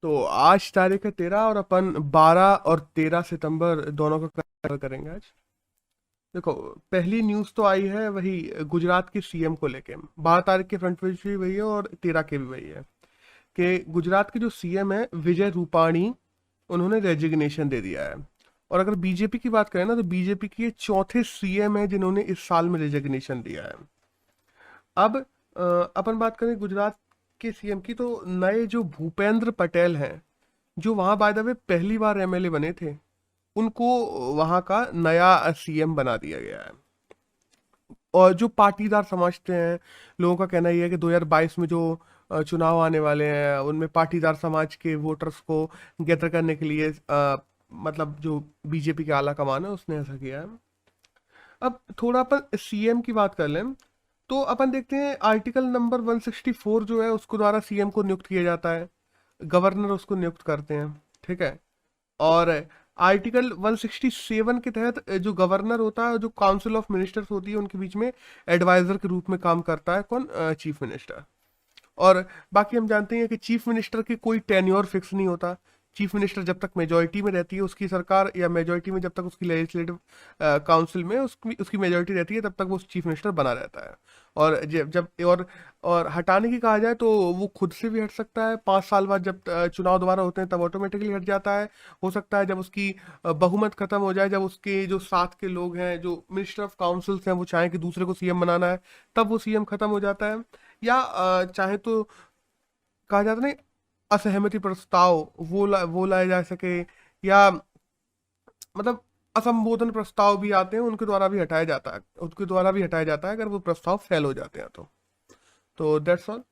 तो आज तारीख है 13 और अपन 12 और 13 सितंबर दोनों का कवर करेंगे आज। देखो, पहली न्यूज़ तो आई है वही गुजरात की सीएम को लेके। 12 तारीख के फ्रंट पेज भी वही है और 13 के भी वही है कि गुजरात के जो सीएम है विजय रूपाणी, उन्होंने रेजिग्नेशन दे दिया है। और अगर बीजेपी की बात करें ना, तो बीजेपी के ये चौथे सीएम है जिन्होंने इस साल में रेजिग्नेशन दिया है। अब अपन बात करें गुजरात के सीएम की, तो नए जो भूपेंद्र पटेल हैं, जो वहां बाय द वे पहली बार एमएलए बने थे, उनको वहां का नया सीएम बना दिया गया है। और जो पाटीदार समझते हैं, लोगों का कहना ये है कि 2022 में जो चुनाव आने वाले हैं उनमें पाटीदार समाज के वोटर्स को गैदर करने के लिए मतलब जो बीजेपी के आला कमान है उसने ऐसा किया है। अब थोड़ा अपन सीएम की बात कर लें, तो अपन देखते हैं आर्टिकल नंबर 164 जो है उसको द्वारा सीएम को नियुक्त किया जाता है। गवर्नर उसको नियुक्त करते हैं, ठीक है। और आर्टिकल 167 के तहत जो गवर्नर होता है, जो काउंसिल ऑफ मिनिस्टर्स होती है, उनके बीच में एडवाइजर के रूप में काम करता है कौन? Chief minister. और बाकी हम जानते हैं कि चीफ मिनिस्टर की कोई टेन्योर फिक्स नहीं होता। चीफ मिनिस्टर जब तक मेजोरिटी में रहती है उसकी सरकार, या मेजोरिटी में जब तक उसकी लेजिस्लेटिव काउंसिल में उसकी उसकी मेजोरिटी रहती है, तब तक वो चीफ मिनिस्टर बना रहता है। और जब जब और हटाने की कहा जाए तो वो खुद से भी हट सकता है। 5 साल बाद जब चुनाव दोबारा होते हैं तब ऑटोमेटिकली हट जाता है। हो सकता है जब उसकी बहुमत खत्म हो जाए, जब उसके जो साथ के लोग हैं, जो मिनिस्टर ऑफ काउंसिल्स हैं, वो चाहें कि दूसरे को सीएम बनाना है, तब वो सीएम खत्म हो जाता है। या चाहे तो कहा जाता नहीं, असहमति प्रस्ताव वो लाए जा सके, या मतलब असंबोधन प्रस्ताव भी आते हैं, उनके द्वारा भी हटाया जाता है अगर वो प्रस्ताव फेल हो जाते हैं तो दैट्स ऑल।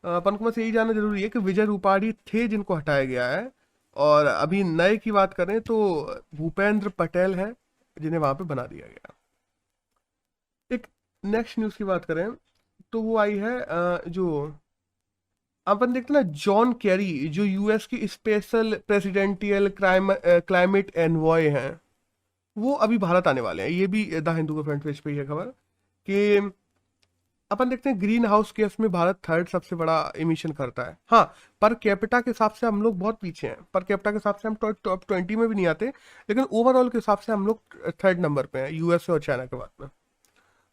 अपन को बस यही जानना जरूरी है कि विजय रूपाणी थे जिनको हटाया गया है, और अभी नए की बात करें तो भूपेंद्र पटेल है जिन्हें वहां पे बना दिया गया। एक नेक्स्ट न्यूज की बात करें तो वो आई है जो अपन देखते हैं ना, जॉन कैरी जो यूएस की स्पेशल प्रेसिडेंटियल क्लाइमेट एनवॉय हैं, वो अभी भारत आने वाले हैं। ये भी द हिंदू के फ्रंट पेज पे ही है खबर कि अपन देखते हैं ग्रीन हाउस गैस में भारत थर्ड सबसे बड़ा इमिशन करता है। हाँ, पर कैपिटा के हिसाब से हम लोग बहुत पीछे हैं। पर कैपिटा के हिसाब से हम टॉप 20 में भी नहीं आते, लेकिन ओवरऑल के हिसाब से हम लोग थर्ड नंबर पे हैं, यूएसए और चाइना के बाद में।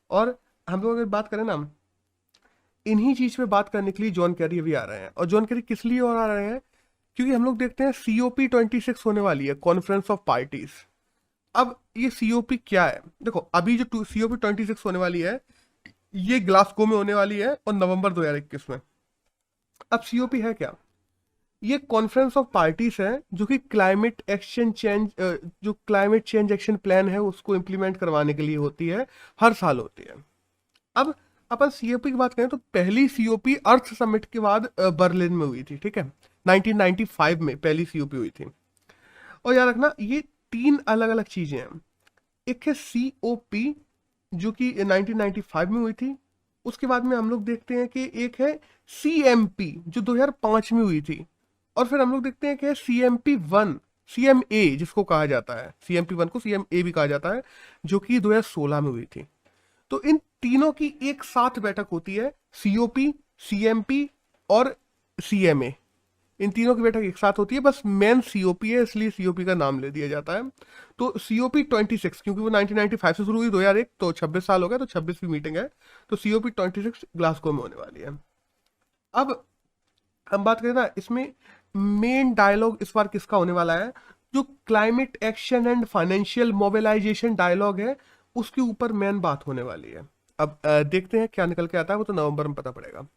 और हम लोग अगर बात करें ना, इन्हीं चीज पे बात करने के लिए जॉन कैरी अभी आ रहे हैं। और जॉन कैरी किस लिए और आ रहे हैं? क्योंकि हम लोग देखते हैं COP26 होने वाली है, कॉन्फ्रेंस ऑफ पार्टीज। अब ये COP क्या है? देखो, अभी जो COP26 होने वाली है, ये ग्लासगो में होने वाली है और नवंबर 2021 में। अब COP है क्या? ये कॉन्फ्रेंस ऑफ पार्टीज है जो कि क्लाइमेट चेंज एक्शन प्लान है उसको इम्प्लीमेंट करवाने के लिए होती है, हर साल होती है। अब अपन COP की बात करें तो पहली COP अर्थ समिट के बाद बर्लिन में हुई थी, ठीक है। 1995 में पहली COP हुई थी। और याद रखना, ये तीन अलग अलग चीजें हैं। एक है COP जो कि 1995 में हुई थी। उसके बाद में हम लोग देखते हैं कि एक है CMP जो 2005 में हुई थी। और फिर हम लोग देखते हैं कि CMP1, CMA जिसको कहा जाता है, CMP1 को CMA भी कहा जाता है, जो कि 2016 में हुई थी। तो इन तीनों की एक साथ बैठक होती है, COP, CMP और CMA। इन तीनों की बैठक एक साथ होती है, बस मेन COP है इसलिए COP का नाम ले दिया जाता है। तो COP26 क्योंकि वो 1995 से शुरू हुई, 2001 तो 26 साल हो गए, तो 26वीं मीटिंग है। तो COP26 ग्लासगो में होने वाली है। अब हम बात करें ना, इसमें मेन डायलॉग इस बार किसका होने वाला है? जो climate action and financial mobilisation dialogue है, उसके ऊपर मेन बात होने वाली है। अब देखते हैं क्या निकल के आता है, वो तो नवंबर में पता पड़ेगा।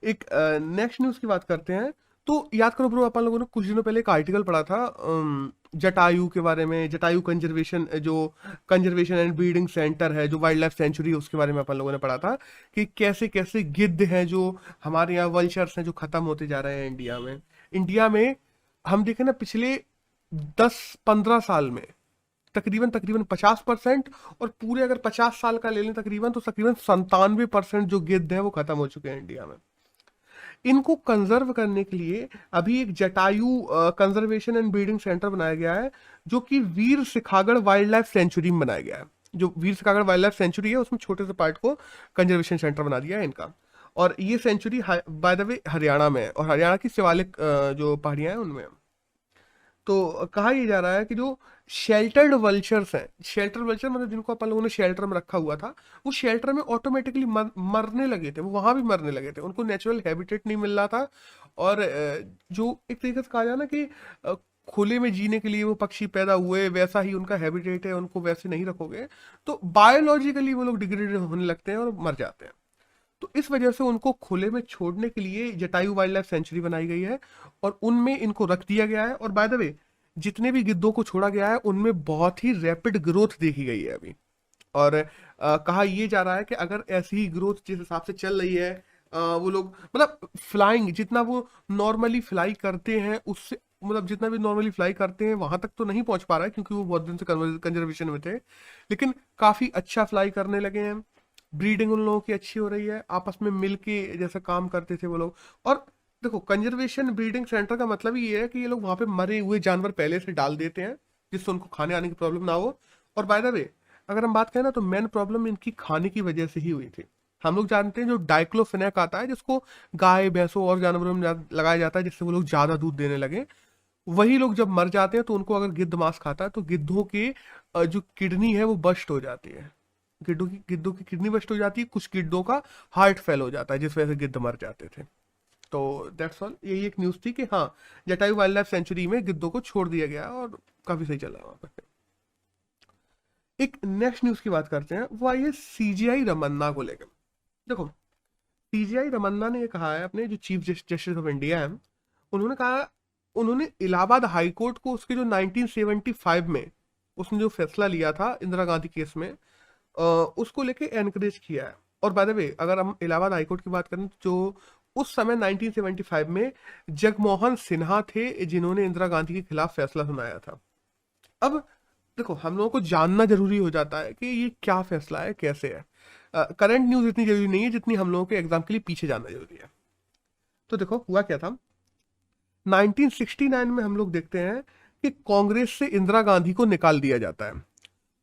एक नेक्स्ट न्यूज की बात करते हैं, तो याद करो ब्रो, अपन लोगों ने कुछ दिनों पहले एक आर्टिकल पढ़ा था जटायु के बारे में। जटायु कंजर्वेशन, जो कंजर्वेशन एंड ब्रीडिंग सेंटर है, जो वाइल्ड लाइफ सेंचुरी, उसके बारे में अपन लोगों ने पढ़ा था कि कैसे कैसे गिद्ध हैं जो हमारे यहाँ, वल्चर्स हैं जो खत्म होते जा रहे हैं इंडिया में हम देखें ना, पिछले 10-15 साल में तकरीबन तकरीबन 50%, और पूरे अगर 50 साल का ले लें तकरीबन, तो तकरीबन 97% जो गिद्ध है वो खत्म हो चुके हैं इंडिया में। इनको कंजर्व करने के लिए अभी एक Jatayu conservation and breeding centre बनाया गया है, जो कि वीर सिखागढ़ वाइल्ड लाइफ सेंचुरी में बनाया गया है। जो वीर सिखागढ़ वाइल्ड लाइफ सेंचुरी है उसमें छोटे से पार्ट को कंजर्वेशन सेंटर बना दिया है इनका। और ये century by the way Haryana में है, और हरियाणा की शिवालिक जो पहाड़ियां हैं उनमें है। तो कहा यह जा रहा है कि जो शेल्टर्ड वल्चर्स हैं, शेल्टर वल्चर मतलब जिनको अपन लोगों ने शेल्टर में रखा हुआ था, वो शेल्टर में ऑटोमेटिकली मरने लगे थे, वो वहां भी मरने लगे थे, उनको नेचुरल हैबिटेट नहीं मिल रहा था। और जो एक तरीके से कहा जाए ना कि अ, खुले में जीने के लिए वो पक्षी पैदा हुए, वैसा ही उनका हैबिटेट है, उनको वैसे नहीं रखोगे तो बायोलॉजिकली वो लोग डिग्रेडेड होने लगते हैं और मर जाते हैं। तो इस वजह से उनको खुले में छोड़ने के लिए जटायु वाइल्ड लाइफ सेंचुरी बनाई गई है, और उनमें इनको रख दिया गया है। और बाय द वे जितने भी गिद्धों को छोड़ा गया है उनमें बहुत ही रैपिड ग्रोथ देखी गई है अभी। और कहा यह जा रहा है कि अगर ऐसी ही ग्रोथ जिस हिसाब से चल रही है, वो लोग मतलब फ्लाइंग जितना वो नॉर्मली फ्लाई करते हैं उससे, मतलब जितना भी नॉर्मली फ्लाई करते हैं वहां तक तो नहीं पहुंच पा रहा है क्योंकि वो बहुत दिन से कंजर्वेशन में थे, लेकिन काफी अच्छा फ्लाई करने लगे हैं। ब्रीडिंग उन लोगों की अच्छी हो रही है, आपस में मिल के जैसे काम करते थे वो लोग। और देखो कंजर्वेशन ब्रीडिंग सेंटर का मतलब ही ये है कि ये लोग वहां पे मरे हुए जानवर पहले से डाल देते हैं जिससे उनको खाने आने की प्रॉब्लम ना हो। और बाय द वे अगर हम बात करें ना तो मेन प्रॉब्लम इनकी खाने की वजह से ही हुई थी। हम लोग जानते हैं जो डाइक्लोफेनेक आता है जिसको गाय भैंसों और जानवरों में लगाया जाता है जिससे वो लोग ज्यादा दूध देने लगे, वही लोग जब मर जाते हैं तो उनको अगर गिद्ध मांस खाता है तो गिद्धों के जो किडनी है वो बस्ट हो जाती है, गिद्धों की किडनी बस्ट हो जाती है, कुछ गिद्धों का हार्ट फेल हो जाता है जिस वजह से गिद्ध मर जाते थे। तो दैट्स ऑल, यही एक न्यूज थी कि हाँ जटायु वाइल्ड लाइफ सेंचुरी में गिद्धों को छोड़ दिया गया और काफी सही चला वहां पर। एक नेक्स्ट न्यूज की बात करते हैं, वो आई है सीजीआई रमन्ना को लेकर। देखो सीजीआई रमन्ना ने ये कहा है, अपने जो चीफ जस्टिस ऑफ इंडिया है उन्होंने कहा, उन्होंने इलाहाबाद हाई कोर्ट को उसके जो 1975 में उसने जो फैसला लिया था इंदिरा गांधी केस में, उसको लेके एनकरेज किया है। और बाय द वे अगर हम इलाहाबाद हाई कोर्ट की बात करें तो जो उस समय 1975 में जगमोहन सिन्हा थे जिन्होंने इंदिरा गांधी के खिलाफ फैसला सुनाया था। अब देखो हम लोगों को जानना जरूरी हो जाता है कि ये क्या फैसला है, कैसे है। करंट न्यूज इतनी जरूरी नहीं है जितनी हम लोगों के एग्जाम के लिए पीछे जानना जरूरी है। तो देखो हुआ क्या था, 1969 में हम लोग देखते हैं कि कांग्रेस से इंदिरा गांधी को निकाल दिया जाता है,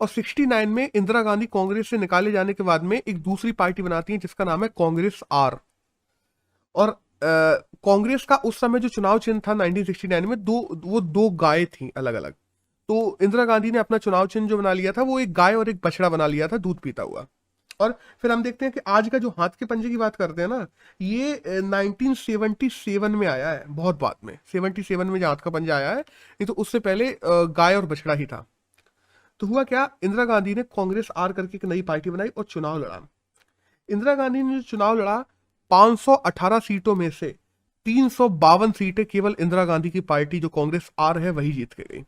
और 69 में इंदिरा गांधी कांग्रेस से निकाले जाने के बाद में एक दूसरी पार्टी बनाती है जिसका नाम है कांग्रेस आर। और कांग्रेस का उस समय जो चुनाव चिन्ह था 1969 में वो दो गाय थी अलग अलग। तो इंदिरा गांधी ने अपना चुनाव चिन्ह जो बना लिया था वो एक गाय और एक बछड़ा बना लिया था दूध पीता हुआ। और फिर हम देखते हैं कि आज का जो हाथ के पंजे की बात करते हैं ना, ये 1977 में आया है, बहुत बाद में 77 में जो हाथ का पंजा आया है, नहीं तो उससे पहले गाय और बछड़ा ही था। तो हुआ क्या, इंदिरा गांधी ने कांग्रेस आर करके एक नई पार्टी बनाई और चुनाव लड़ा। इंदिरा गांधी ने जो चुनाव लड़ा 518 सीटों में से 352 सीटें केवल इंदिरा गांधी की पार्टी जो कांग्रेस आर है वही जीत के गई।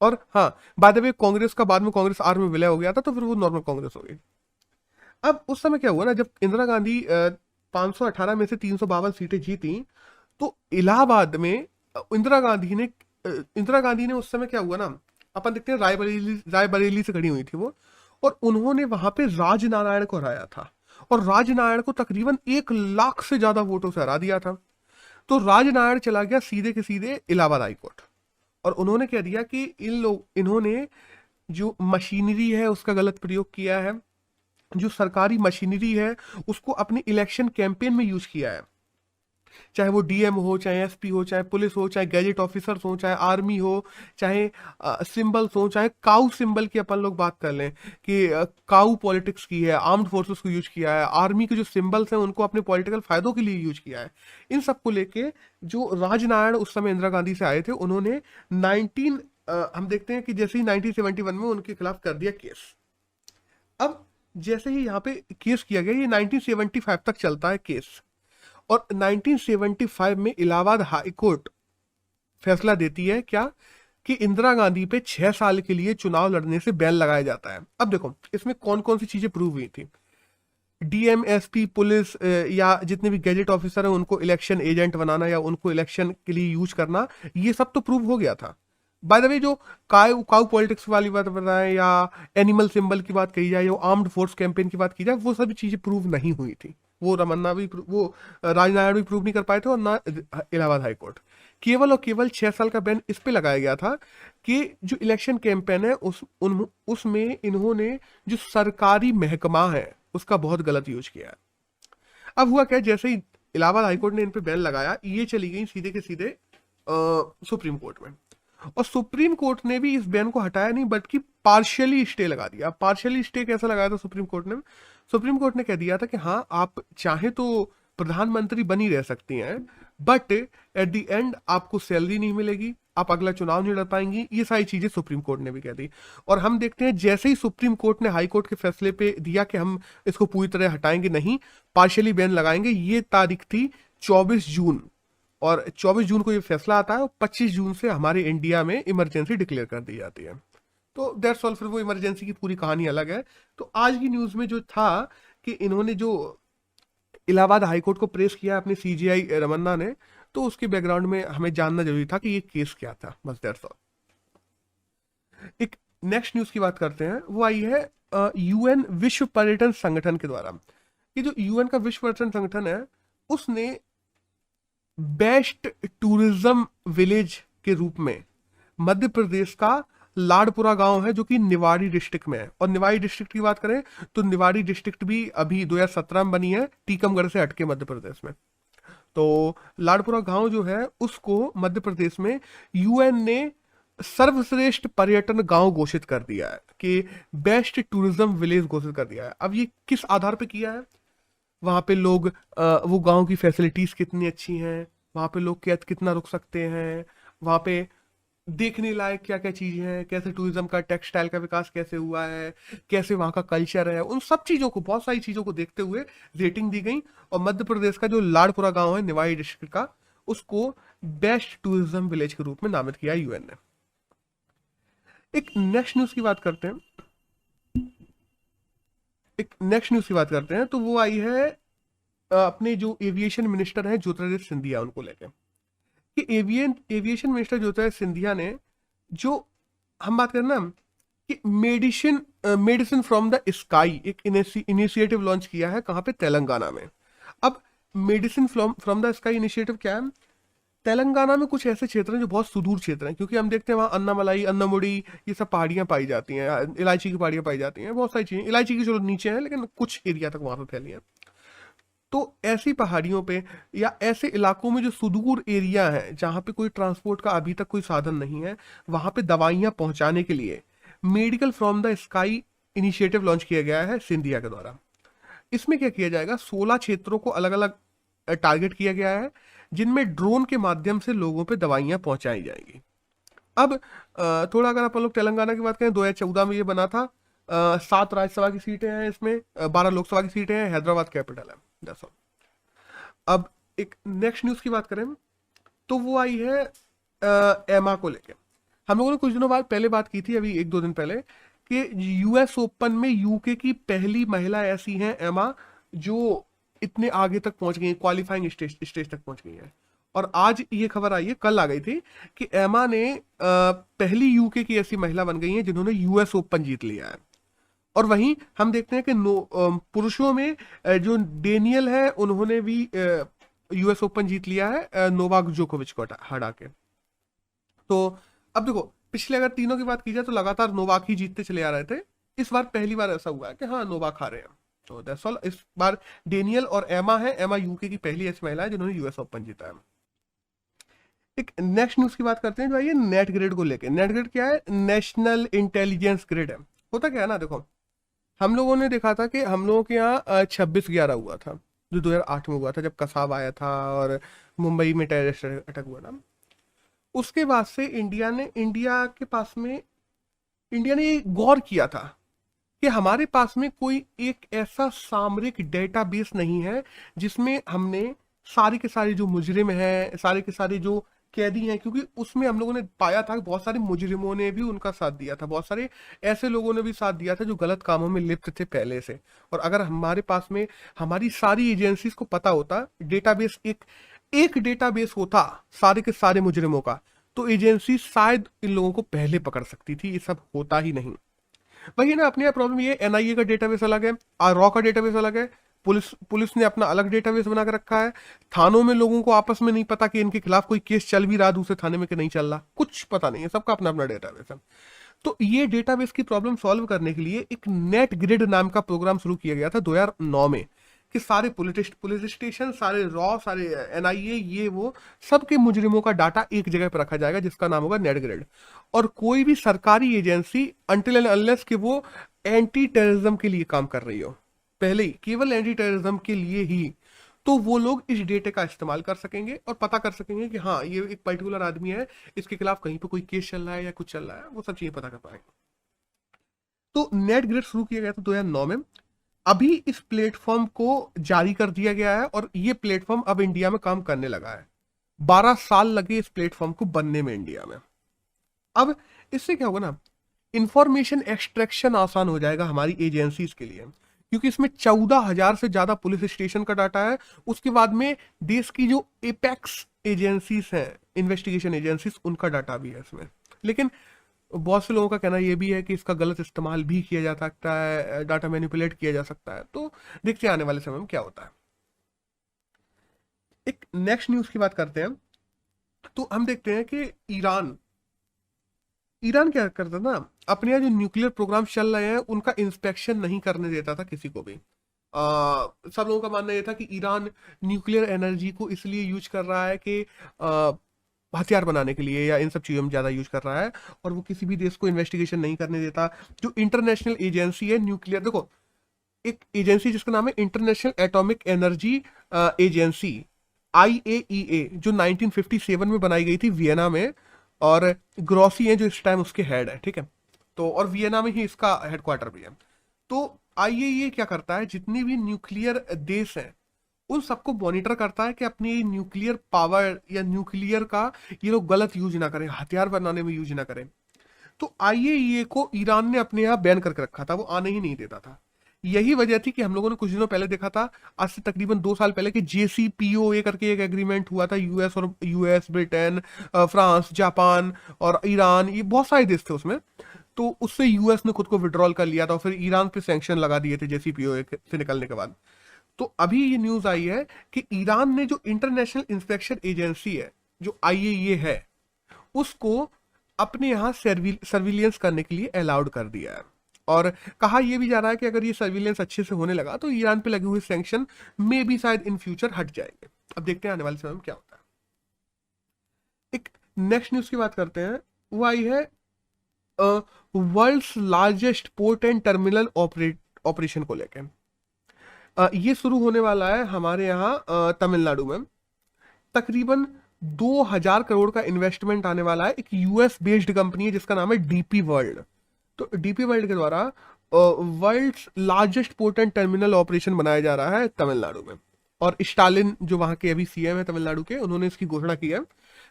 और हाँ बाय द वे कांग्रेस का बाद में कांग्रेस आर में विलय हो गया था तो फिर वो नॉर्मल कांग्रेस हो गई। अब उस समय क्या हुआ ना, जब इंदिरा गांधी 518 में से 352 सीटें जीती तो इलाहाबाद में इंदिरा गांधी ने उस समय क्या हुआ ना, अपन देखते हैं रायबरेली से खड़ी हुई थी वो, और उन्होंने वहां पे राजनारायण को हराया था, और राजनारायण को तकरीबन 1 लाख से ज्यादा वोटों से हरा दिया था। तो राजनारायण चला गया सीधे के सीधे इलाहाबाद हाईकोर्ट, और उन्होंने कह दिया कि इन्होंने जो मशीनरी है उसका गलत प्रयोग किया है, जो सरकारी मशीनरी है उसको अपने इलेक्शन कैंपेन में यूज किया है, चाहे वो डीएम हो, चाहे एसपी हो, चाहे पुलिस हो, चाहे गैजेट ऑफिसर्स हो, चाहे आर्मी हो, चाहे सिंबल्स हो, चाहे काउ सिंबल की अपन लोग बात कर लें कि काउ पॉलिटिक्स की है, आर्म्ड फोर्सेस को यूज किया है, आर्मी के जो सिंबल्स हैं उनको अपने पॉलिटिकल फायदों के लिए यूज किया है। इन सब को लेके जो राजनारायण उस समय इंदिरा गांधी से आए थे उन्होंने हम देखते हैं कि जैसे ही 1971 में उनके खिलाफ कर दिया केस। अब जैसे ही यहाँ पे केस किया गया, ये 1975 तक चलता है केस, और 1975 में इलाहाबाद हाई कोर्ट फैसला देती है क्या कि इंदिरा गांधी पे 6 साल के लिए चुनाव लड़ने से बैन लगाया जाता है। अब देखो इसमें कौन कौन सी चीजें प्रूव हुई थी, डीएम एसपी पुलिस या जितने भी गैजेट ऑफिसर हैं उनको इलेक्शन एजेंट बनाना या उनको इलेक्शन के लिए यूज करना, ये सब तो प्रूव हो गया था। बाय द वे जो काउ पॉलिटिक्स वाली बात बताएं या एनिमल सिंबल की बात कही जाए या आर्म्ड फोर्स कैंपेन की बात की जाए, वो सभी चीजें प्रूव नहीं हुई थी। वो रमन्ना भी वो राजनारायण भी प्रूव नहीं कर पाए थे, और ना इलाहाबाद हाईकोर्ट। केवल और केवल 6 साल का बैन इस पे लगाया गया था कि जो इलेक्शन कैंपेन है उसमें इन्होंने जो सरकारी महकमा है उसका बहुत गलत यूज किया है। अब हुआ क्या, जैसे ही इलाहाबाद हाईकोर्ट ने इन पे बैन लगाया, ये चली गई सीधे के सीधे सुप्रीम कोर्ट में। और सुप्रीम कोर्ट ने भी इस बैन को हटाया नहीं, बल्कि पार्शियली स्टे लगा दिया। पार्शियली स्टे कैसा लगाया था सुप्रीम कोर्ट ने? सुप्रीम कोर्ट ने कह दिया था कि हाँ, आप चाहे तो प्रधानमंत्री बनी रह सकती हैं, बट एट द एंड आपको सैलरी नहीं मिलेगी, आप अगला चुनाव नहीं लड़ पाएंगी। ये सारी चीजें सुप्रीम कोर्ट ने भी कह दी। और हम देखते हैं जैसे ही सुप्रीम कोर्ट ने हाई कोर्ट के फैसले पे दिया कि हम इसको पूरी तरह हटाएंगे नहीं, पार्शियली बैन लगाएंगे, ये तारीख थी 24 जून। और 24 जून को ये फैसला आता है और 25 जून से हमारे इंडिया में इमरजेंसी डिक्लेयर कर दी जाती है। तो दैट्स ऑल, फिर वो इमरजेंसी की पूरी कहानी अलग है। तो आज की न्यूज में जो था कि इन्होंने जो इलाहाबाद हाईकोर्ट को प्रेस किया अपने सीजीआई रमन्ना ने, तो उसके बैकग्राउंड में हमें जानना जरूरी था कि ये केस क्या था, बस दैट्स ऑल। एक नेक्स्ट न्यूज की बात करते हैं, वो आई है यूएन विश्व पर्यटन संगठन के द्वारा। ये जो यूएन का विश्व पर्यटन संगठन है, उसने बेस्ट टूरिज्म विलेज के रूप में मध्य प्रदेश का लाडपुरा गांव है, जो कि निवाड़ी डिस्ट्रिक्ट में है। और निवाड़ी डिस्ट्रिक्ट की बात करें तो निवाड़ी डिस्ट्रिक्ट भी अभी 2017 में बनी है, टीकमगढ़ से हटके मध्य प्रदेश में। तो लाडपुरा गांव जो है उसको मध्य प्रदेश में यूएन ने सर्वश्रेष्ठ पर्यटन गांव घोषित कर दिया है, कि बेस्ट टूरिज्म विलेज घोषित कर दिया है। अब ये किस आधार पे किया है? वहाँ पे लोग वो गांव की फैसिलिटीज कितनी अच्छी हैं, वहाँ पे लोग क्या कितना रुक सकते हैं, वहाँ पे देखने लायक क्या क्या चीजें हैं, कैसे टूरिज्म का टेक्सटाइल का विकास कैसे हुआ है, कैसे वहाँ का कल्चर है, उन सब चीजों को, बहुत सारी चीजों को देखते हुए रेटिंग दी गई। और मध्य प्रदेश का जो लाडपुरा गांव है निवाड़ी डिस्ट्रिक्ट का, उसको बेस्ट टूरिज्म विलेज के रूप में नामित किया यूएन ने। एक नेक्स्ट न्यूज की बात करते हैं, तो वो आई है अपने जो एविएशन मिनिस्टर हैं ज्योतिरादित्य सिंधिया, उनको लेकर कि एविएशन मिनिस्टर ज्योतिरादित्य सिंधिया ने, जो हम बात करें ना कि मेडिसिन फ्रॉम द स्काई, एक इनिशिएटिव लॉन्च किया है, कहाँ पे? तेलंगाना में। अब medicine from the sky initiative क्या है? तेलंगाना में कुछ ऐसे क्षेत्र हैं जो बहुत सुदूर क्षेत्र हैं, क्योंकि हम देखते हैं वहाँ अन्नामलाई, अन्नामुड़ी, ये सब पहाड़ियाँ पाई जाती हैं, इलायची की पहाड़ियाँ पाई जाती हैं, बहुत सारी चीजें। इलायची की चलो नीचे है, लेकिन कुछ एरिया तक वहां पे फैली है। तो ऐसी पहाड़ियों पे या ऐसे इलाकों में जो सुदूर एरिया है, जहाँ पे कोई ट्रांसपोर्ट का अभी तक कोई साधन नहीं है, वहां पे दवाइयाँ पहुंचाने के लिए medical from the sky initiative launch किया गया है सिंधिया के द्वारा। इसमें क्या किया जाएगा? 16 क्षेत्रों को अलग अलग टारगेट किया गया है, जिनमें ड्रोन के माध्यम से लोगों पे दवाइयाँ पहुंचाई जाएंगी। अब थोड़ा अगर अपन लोग तेलंगाना की बात करें, 2014 में ये बना था। 7 राज्यसभा की सीटें हैं इसमें, 12 लोकसभा की सीटें हैं, हैदराबाद कैपिटल है। That's all. अब एक नेक्स्ट न्यूज की बात करें तो वो आई है एमा को लेके। हम लोगों ने कुछ दिनों बाद पहले बात की थी, अभी 1-2 दिन पहले, कि यूएस ओपन में यूके की पहली महिला ऐसी हैं एमा, जो इतने आगे तक पहुंच गई, क्वालिफाइंग स्टेज तक पहुंच गई है। और आज ये खबर आई है, कल आ गई थी, कि एमा ने पहली यूके की ऐसी महिला बन गई है जिन्होंने यूएस ओपन जीत लिया है। और वहीं हम देखते हैं कि पुरुषों में जो डेनियल है, उन्होंने भी यूएस ओपन जीत लिया है नोवाक जोकोविच को हरा के। तो अब देखो, पिछले अगर तीनों की बात की जाए तो लगातार नोवाक ही जीतते चले आ रहे थे। इस बार पहली बार ऐसा हुआ है कि हाँ, नोवाक हारे हैं। तो दैट्स ऑल। इस बार डेनियल और एमा है, एमा यूके की पहली ऐसी महिला है जिन्होंने यूएस ओपन जीता है। एक नेक्स्ट न्यूज की बात करते हैं जो है नेट ग्रिड को लेकर। नेट ग्रिड क्या है? नेशनल इंटेलिजेंस ग्रिड है। होता क्या है ना, देखो, हम लोगों ने देखा था कि हम लोगों के यहाँ 26/11 हुआ था, जो 2008 में हुआ था, जब कसाब आया था और मुंबई में टेररिस्ट अटैक हुआ था। उसके बाद से इंडिया ने गौर किया था कि हमारे पास में कोई एक ऐसा सामरिक डेटाबेस नहीं है जिसमें हमने सारे के सारे जो मुजरिम हैं, सारे के सारे जो कैदी हैं, क्योंकि उसमें हम लोगों ने पाया था कि बहुत सारे मुजरिमों ने भी उनका साथ दिया था, बहुत सारे ऐसे लोगों ने भी साथ दिया था जो गलत कामों में लिप्त थे पहले से। और अगर हमारे पास में हमारी सारी एजेंसीज को पता होता, डेटाबेस एक डेटाबेस होता सारे के सारे मुजरिमों का, तो एजेंसी शायद इन लोगों को पहले पकड़ सकती थी। ये सब होता ही नहीं। वही ना, अपनी प्रॉब्लम ये, एनआईए का डेटाबेस अलग है, रॉ का डेटाबेस अलग है, पुलिस ने अपना अलग डेटाबेस बना कर रखा है। थानों में लोगों को आपस में नहीं पता कि इनके खिलाफ कोई केस चल भी रहा दूसरे थाने में कि नहीं चल रहा, कुछ पता नहीं है, सबका अपना अपना डेटाबेस है। तो ये डेटाबेस की प्रॉब्लम सॉल्व करने के लिए एक नेट ग्रिड नाम का प्रोग्राम शुरू किया गया था 2009 में, कि सारे पुलिस स्टेशन, सारे रॉ, सारे एनआईए, ये वो सबके मुजरिमों का डाटा एक जगह पर रखा जाएगा जिसका नाम होगा नेटग्रिड। और कोई भी सरकारी एजेंसी अनटिल एंड अनलेस कि वो एंटी टेररिज्म के लिए काम कर रही हो, पहले ही केवल एंटी टेररिज्म के लिए ही, तो वो लोग इस डेटे का इस्तेमाल कर सकेंगे और पता कर सकेंगे कि हाँ ये एक पर्टिकुलर आदमी है, इसके खिलाफ कहीं पे कोई केस चल रहा है या कुछ चल रहा है, वो सब चीजें पता कर पाएंगे। तो नेट ग्रिड शुरू किया गया था 2009 में। अभी इस प्लेटफॉर्म को जारी कर दिया गया है और ये प्लेटफॉर्म अब इंडिया में काम करने लगा है। 12 साल लगे इस प्लेटफॉर्म को बनने में इंडिया में। अब इससे क्या होगा ना, इंफॉर्मेशन एक्सट्रैक्शन आसान हो जाएगा हमारी एजेंसीज के लिए, क्योंकि इसमें 14,000 से ज्यादा पुलिस स्टेशन का डाटा है। उसके बाद में देश की जो एपेक्स एजेंसीज हैं, इन्वेस्टिगेशन एजेंसीज, उनका डाटा भी है इसमें। लेकिन बहुत से लोगों का कहना यह भी है कि इसका गलत इस्तेमाल भी किया जा सकता है, डाटा मैनिपुलेट किया जा सकता है। तो देखते हैं आने वाले समय में क्या होता है। एक नेक्स्ट न्यूज की बात करते हैं, तो हम देखते हैं कि ईरान क्या करता था ना, अपने यहाँ जो न्यूक्लियर प्रोग्राम चल रहे हैं उनका इंस्पेक्शन नहीं करने देता था किसी को भी। सब लोगों का मानना यह था कि ईरान न्यूक्लियर एनर्जी को इसलिए यूज कर रहा है कि हथियार बनाने के लिए या इन सब चीजों में ज्यादा यूज कर रहा है, और वो किसी भी देश को इन्वेस्टिगेशन नहीं करने देता। जो इंटरनेशनल एजेंसी है न्यूक्लियर, देखो एक एजेंसी जिसका नाम है international atomic energy agency, IAEA, जो 1957 में बनाई गई थी वियना में, और ग्रॉसी है जो इस टाइम उसके हेड है, ठीक है। तो और वियना में ही इसका हेडक्वार्टर भी है। तो IAEA क्या करता है, जितनी भी न्यूक्लियर देश हैं उन सबको मॉनिटर करता है कि अपनी न्यूक्लियर पावर या न्यूक्लियर का ये लोग गलत यूज ना करें, हथियार बनाने में यूज ना करें। तो IAEA को ईरान ने अपने यहाँ बैन करके रखा था, वो आने ही नहीं देता था। यही वजह थी कि हम लोगों ने कुछ दिनों पहले देखा था, आज से तकरीबन 2 साल पहले, कि JCPOA करके एक एग्रीमेंट हुआ था यूएस, ब्रिटेन, फ्रांस, जापान और ईरान, ये बहुत सारे देश थे उसमें। तो उससे यूएस ने खुद को विड्रॉल कर लिया था और फिर ईरान पे सैंक्शन लगा दिए थे JCPOA से निकलने के बाद। तो अभी ये न्यूज आई है कि ईरान ने जो इंटरनेशनल इंस्पेक्शन एजेंसी है जो IAEA है, उसको अपने यहाँ सर्विलियंस करने के लिए अलाउड कर दिया है। और कहा यह भी जा रहा है कि अगर ये सर्विलेंस अच्छे से होने लगा तो ईरान पे लगे हुए सैंक्शन में भी शायद इन फ्यूचर हट जाएंगे। अब देखते हैं आने वाले समय में क्या होता है। एक नेक्स्ट न्यूज की बात करते हैं, वो आई है world's largest port and terminal operation को लेकर। ये शुरू होने वाला है हमारे यहाँ तमिलनाडु में। तकरीबन 2000 करोड़ का इन्वेस्टमेंट आने वाला है। एक US बेस्ड कंपनी है जिसका नाम है DP वर्ल्ड। तो DP वर्ल्ड के द्वारा world's largest port and terminal operation बनाया जा रहा है तमिलनाडु में। और स्टालिन जो वहां के अभी CM है तमिलनाडु के, उन्होंने इसकी घोषणा की है।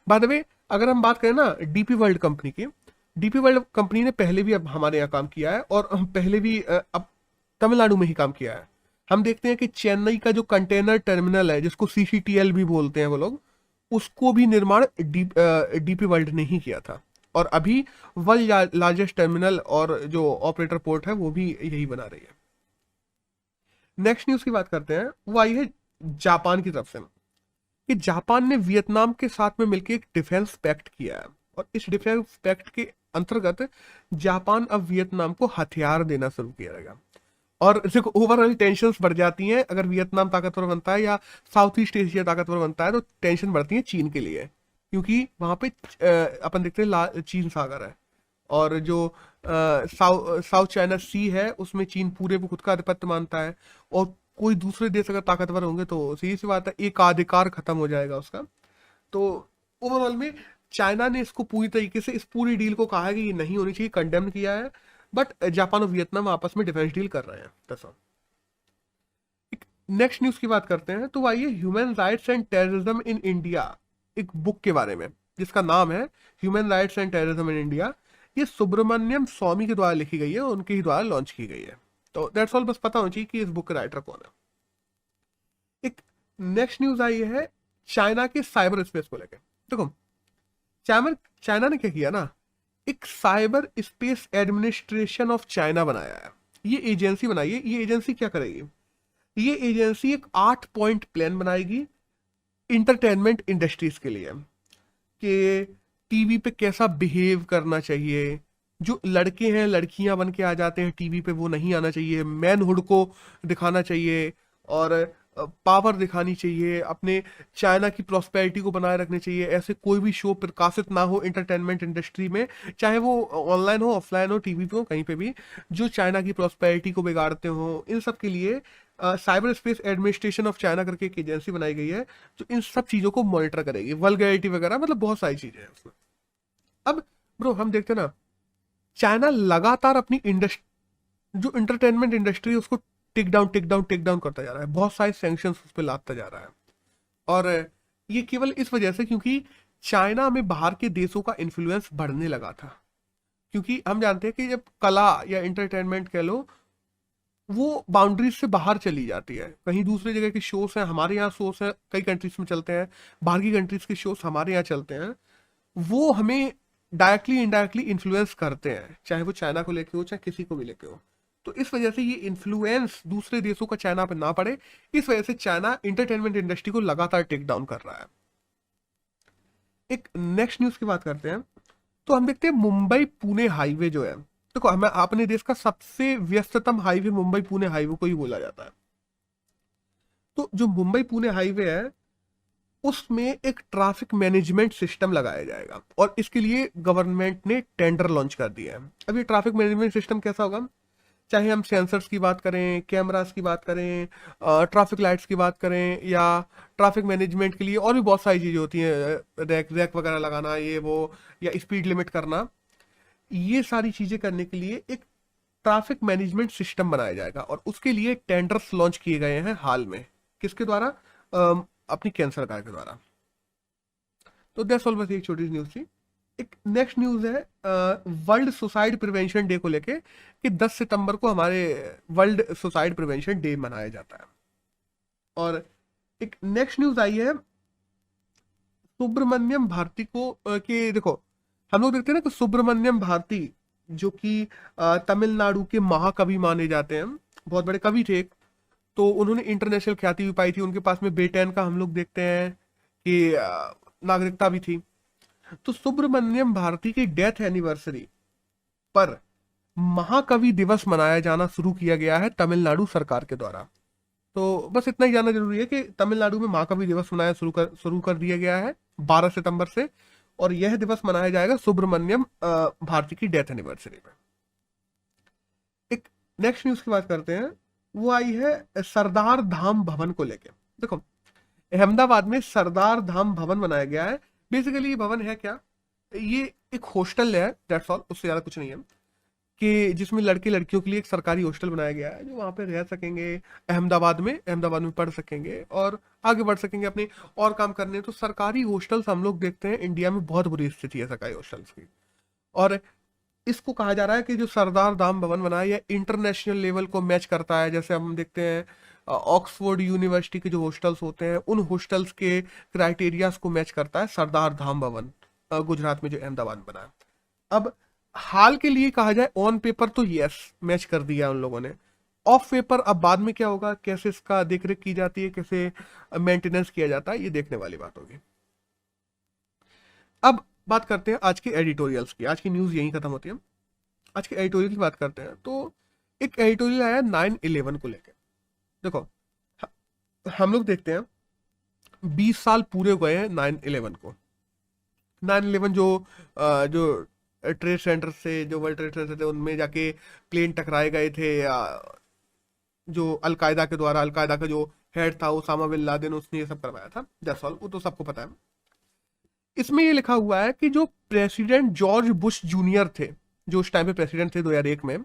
बाय द वे, अगर हम बात करें ना DP वर्ल्ड कंपनी की, DP वर्ल्ड कंपनी ने पहले भी अब हमारे यहाँ काम किया है और पहले भी अब तमिलनाडु में ही काम किया है। हम देखते हैं कि चेन्नई का जो कंटेनर टर्मिनल है, जिसको CCTL भी बोलते हैं वो लोग, उसको भी निर्माण DP वर्ल्ड ने ही किया था। और अभी वर्ल्ड लार्जेस्ट टर्मिनल और जो ऑपरेटर पोर्ट है वो भी यही बना रही है। नेक्स्ट न्यूज की बात करते हैं, वो आई है जापान की तरफ से कि जापान ने वियतनाम के साथ में मिलकर एक डिफेंस पैक्ट किया है। और इस डिफेंस पैक्ट के अंतर्गत जापान अब वियतनाम को हथियार देना शुरू किया। और देखो ओवरऑल टेंशन बढ़ जाती हैं अगर वियतनाम ताकतवर बनता है या साउथ ईस्ट एशिया ताकतवर बनता है, तो टेंशन बढ़ती है चीन के लिए, क्योंकि वहां पे अपन देखते हैं चीन सागर है, और जो साउथ चाइना सी है उसमें चीन पूरे को खुद का आधिपत्य मानता है। और कोई दूसरे देश अगर ताकतवर होंगे तो सीधी सी बात है एकाधिकार खत्म हो जाएगा उसका। तो ओवरऑल में चाइना ने इसको पूरी तरीके से, इस पूरी डील को कहा है कि ये नहीं होनी चाहिए, कंडेम किया है। बट जापान और वियतनाम आपस में डिफेंस डील कर रहे हैं। दरअसल नेक्स्ट न्यूज की बात करते हैं, तो आइए human rights and terrorism in India, एक बुक के बारे में जिसका नाम है human rights and terrorism in India. ये सुब्रमण्यम स्वामी के द्वारा लिखी गई है, उनके ही द्वारा लॉन्च की गई है। तो दैट्स ऑल, बस पता होना चाहिए कि इस बुक के राइटर कौन है। एक नेक्स्ट न्यूज आई है चाइना के साइबर स्पेस को लेकर। देखो चाइना ने क्या किया ना, एक cyber space administration of China बनाया है। ये एजेंसी बनाई है। ये एजेंसी क्या करेगी, ये एजेंसी एक 8 पॉइंट प्लान बनाएगी इंटरटेनमेंट इंडस्ट्रीज के लिए, कि टीवी पे कैसा बिहेव करना चाहिए, जो लड़के हैं लड़कियां बन के आ जाते हैं टीवी पे वो नहीं आना चाहिए, मैनहुड को दिखाना चाहिए, और पावर दिखानी चाहिए, अपने चाइना की प्रॉस्पेरिटी को बनाए रखनी चाहिए। ऐसे कोई भी शो प्रकाशित ना हो इंटरटेनमेंट इंडस्ट्री में, चाहे वो ऑनलाइन हो, ऑफलाइन हो, टीवी पे हो, कहीं पे भी, जो चाइना की प्रॉस्पेरिटी को बिगाड़ते हो। इन सब के लिए cyber space administration of China करके एक एजेंसी बनाई गई है जो इन सब चीजों को मॉनिटर करेगी, वल्गैरिटी वगैरह, मतलब बहुत सारी चीजें हैं उसमें। अब ब्रो हम देखते हैं ना, चाइना लगातार अपनी जो इंटरटेनमेंट इंडस्ट्री है उसको टिक डाउन करता जा रहा है, बहुत सारे सैंक्शंस उस पर लादता जा रहा है। और ये केवल इस वजह से क्योंकि चाइना में बाहर के देशों का इन्फ्लुएंस बढ़ने लगा था। क्योंकि हम जानते हैं कि जब कला या इंटरटेनमेंट कह लो, वो बाउंड्रीज से बाहर चली जाती है, कहीं दूसरी जगह के शोज हैं, हमारे यहाँ शोज हैं, कई कंट्रीज में चलते हैं, बाहर की कंट्रीज के शोज हमारे यहाँ चलते हैं, वो हमें डायरेक्टली इनडायरेक्टली इन्फ्लुएंस करते हैं, चाहे वो चाइना को लेके हो, चाहे किसी को भी लेके हो। तो इस वजह से ये इन्फ्लुएंस दूसरे देशों का चाइना पे ना पड़े, इस वजह से चाइना इंटरटेनमेंट इंडस्ट्री को लगातार टेक डाउन कर रहा है। एक नेक्स्ट न्यूज की बात करते हैं, तो हम देखते हैं मुंबई पुणे हाईवे जो है, देखो हमें अपने देश का सबसे व्यस्ततम हाईवे मुंबई पुणे हाईवे को ही बोला जाता है। तो जो मुंबई पुणे हाईवे है उसमें एक ट्रैफिक मैनेजमेंट सिस्टम लगाया जाएगा, और इसके लिए गवर्नमेंट ने टेंडर लॉन्च कर दिया है। अब ये ट्रैफिक मैनेजमेंट सिस्टम कैसा होगा, चाहे हम सेंसर्स की बात करें, कैमरास की बात करें, ट्रैफिक लाइट्स की बात करें, या ट्रैफिक मैनेजमेंट के लिए और भी बहुत सारी चीज़ें होती हैं, रैक रैक वगैरह लगाना, ये वो, या स्पीड लिमिट करना, ये सारी चीज़ें करने के लिए एक ट्रैफिक मैनेजमेंट सिस्टम बनाया जाएगा, और उसके लिए टेंडर्स लॉन्च किए गए हैं हाल में। किसके द्वारा? अपनी केंद्र सरकार के द्वारा। तो दैट्स ऑल, बस एक छोटी सी न्यूज़ थी। एक नेक्स्ट न्यूज़ है वर्ल्ड सुसाइड प्रिवेंशन डे को लेके, कि 10 सितंबर को हमारे वर्ल्ड सुसाइड प्रिवेंशन डे मनाया जाता है। और एक नेक्स्ट न्यूज़ आई है सुब्रमण्यम भारती को कि देखो, हम लोग देखते हैं ना कि सुब्रमण्यम भारती जो कि तमिलनाडु के महाकवि माने जाते हैं, बहुत बड़े कवि थे, तो उन्होंने इंटरनेशनल ख्याति भी पाई थी। उनके पास में बेटेन का हम लोग देखते हैं कि नागरिकता भी थी। तो सुब्रमण्यम भारती की डेथ एनिवर्सरी पर महाकवि दिवस मनाया जाना शुरू किया गया है तमिलनाडु सरकार के द्वारा। तो बस इतना ही जानना जरूरी है कि तमिलनाडु में महाकवि दिवस मनाया शुरू कर दिया गया है 12 सितंबर से, और यह दिवस मनाया जाएगा सुब्रमण्यम भारती की डेथ एनिवर्सरी पे। एक नेक्स्ट न्यूज की बात करते हैं, वो आई है सरदार धाम भवन को लेके। देखो अहमदाबाद में सरदार धाम भवन बनाया गया है। बेसिकली ये भवन है क्या, ये एक हॉस्टल है, दैट्स ऑल, उससे ज्यादा कुछ नहीं है, कि जिसमें लड़के लड़कियों के लिए एक सरकारी हॉस्टल बनाया गया है, जो वहाँ पे रह सकेंगे, अहमदाबाद में पढ़ सकेंगे और आगे बढ़ सकेंगे अपने और काम करने। तो सरकारी हॉस्टल्स हम लोग देखते हैं इंडिया में बहुत बुरी स्थिति है सरकारी हॉस्टल्स की, और इसको कहा जा रहा है कि जो सरदार धाम भवन बना है यह इंटरनेशनल लेवल को मैच करता है। जैसे हम देखते हैं ऑक्सफोर्ड यूनिवर्सिटी के जो हॉस्टल्स होते हैं, उन हॉस्टल्स के क्राइटेरियाज को मैच करता है सरदार धाम भवन, गुजरात में जो अहमदाबाद में बना है। अब हाल के लिए कहा जाए, ऑन पेपर तो यस मैच कर दिया उन लोगों ने, ऑफ पेपर अब बाद में क्या होगा, कैसे इसका देखरेख की जाती है, कैसे मेंटेनेंस किया जाता है, ये देखने वाली बात होगी। अब बात करते हैं आज के एडिटोरियल्स की। आज की न्यूज यहीं खत्म होती है, आज के एडिटोरियल की बात करते हैं। तो एक एडिटोरियल आया 9/11 को लेकर। देखो हम लोग देखते हैं 20 साल पूरे हो गए हैं 9/11 को। 9/11 जो ट्रेड सेंटर से, जो वर्ल्ड ट्रेड सेंटर थे, उनमें जाके प्लेन टकराए गए थे, जो अलकायदा के द्वारा, अलकायदा का जो हेड था उसामा बिन लादेन, उसने ये सब करवाया था। दैट्स ऑल, वो तो सबको पता है। इसमें ये लिखा हुआ है कि जो प्रेसिडेंट जॉर्ज बुश जूनियर थे, जो उस टाइम पे प्रेसिडेंट थे 2001 में,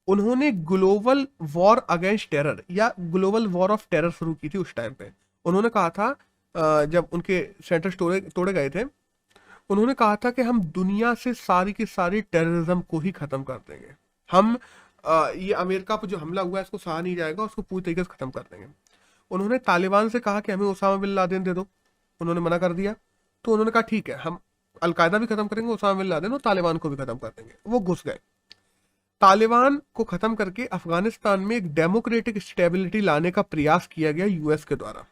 उन्होंने ग्लोबल वॉर अगेंस्ट टेरर या ग्लोबल वॉर ऑफ टेरर शुरू की थी उस टाइम पे। उन्होंने कहा था, जब उनके सेंटर्स तोड़े गए थे, उन्होंने कहा था कि हम दुनिया से सारी की सारी टेररिज्म को ही खत्म कर देंगे। हम ये अमेरिका पर जो हमला हुआ है इसको सहा नहीं जाएगा, उसको पूरी तरीके से खत्म कर देंगे। उन्होंने तालिबान से कहा कि हमें उसामा बिन लादेन दे दो, उन्होंने मना कर दिया। तो उन्होंने कहा ठीक है, हम अलकायदा भी खत्म करेंगे, उसामा बिन लादेन और तालिबान को भी खत्म कर देंगे। वो घुस गए। तालिबान को खत्म करके अफगानिस्तान में एक डेमोक्रेटिक स्टेबिलिटी लाने का प्रयास किया गया यूएस के द्वारा,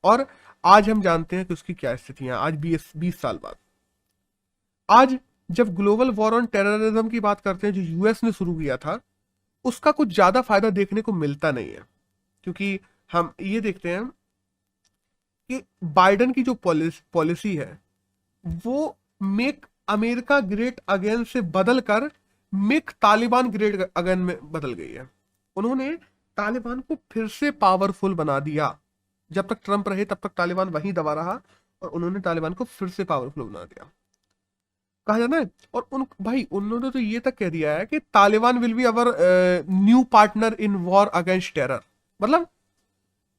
और आज हम जानते हैं कि उसकी क्या स्थितियां। आज 20 साल बाद, आज जब ग्लोबल वॉर ऑन टेररिज्म की बात करते हैं, जो यूएस ने शुरू किया था, उसका कुछ ज्यादा फायदा देखने को मिलता नहीं है, क्योंकि हम ये देखते हैं कि बाइडन की जो पॉलिसी है वो मेक अमेरिका ग्रेट अगेन से बदल कर मेक तालिबान ग्रेट अगेन में बदल गई है। उन्होंने तालिबान को फिर से पावरफुल बना दिया। जब तक ट्रंप रहे तब तक तालिबान वहीं दबा रहा, और उन्होंने तालिबान को फिर से पावरफुल बना दिया, कहा जाता है। और उन भाई उन्होंने तो ये तक कह दिया है कि Taliban will be our new partner in war against terror. मतलब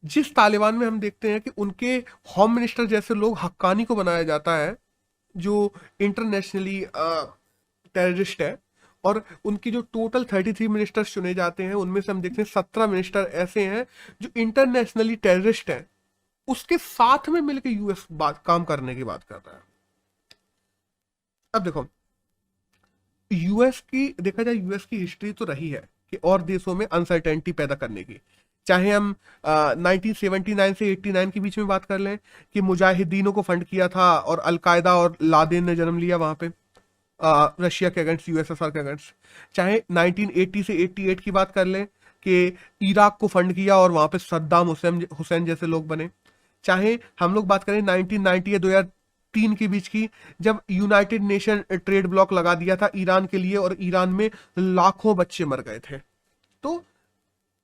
जिस तालिबान में हम देखते हैं कि उनके होम मिनिस्टर जैसे लोग हक्कानी को बनाया जाता है, जो इंटरनेशनली टेररिस्ट है, और उनकी जो टोटल 33 मिनिस्टर्स चुने जाते हैं उनमें से हम देखते हैं 17 मिनिस्टर ऐसे हैं जो इंटरनेशनली टेररिस्ट हैं, उसके साथ में मिलकर यूएस बात काम करने की बात कर रहा है। अब देखो यूएस की देखा जाए, यूएस की हिस्ट्री तो रही है कि और देशों में अनसर्टेनिटी पैदा करने की। चाहे हम 1979 से 89 के बीच में बात कर लें कि मुजाहिदीनों को फंड किया था और अलकायदा और लादेन ने जन्म लिया वहां पे रशिया के अगेंस्ट, यूएसएसआर के अगेंस्ट। चाहे 1980 से 88 की बात कर लें कि इराक को फंड किया और वहां पे सद्दाम हुसैन जैसे लोग बने। चाहे हम लोग बात करें 1990 या 2003 के बीच की, जब यूनाइटेड नेशन ट्रेड ब्लॉक लगा दिया था ईरान के लिए और ईरान में लाखों बच्चे मर गए थे। तो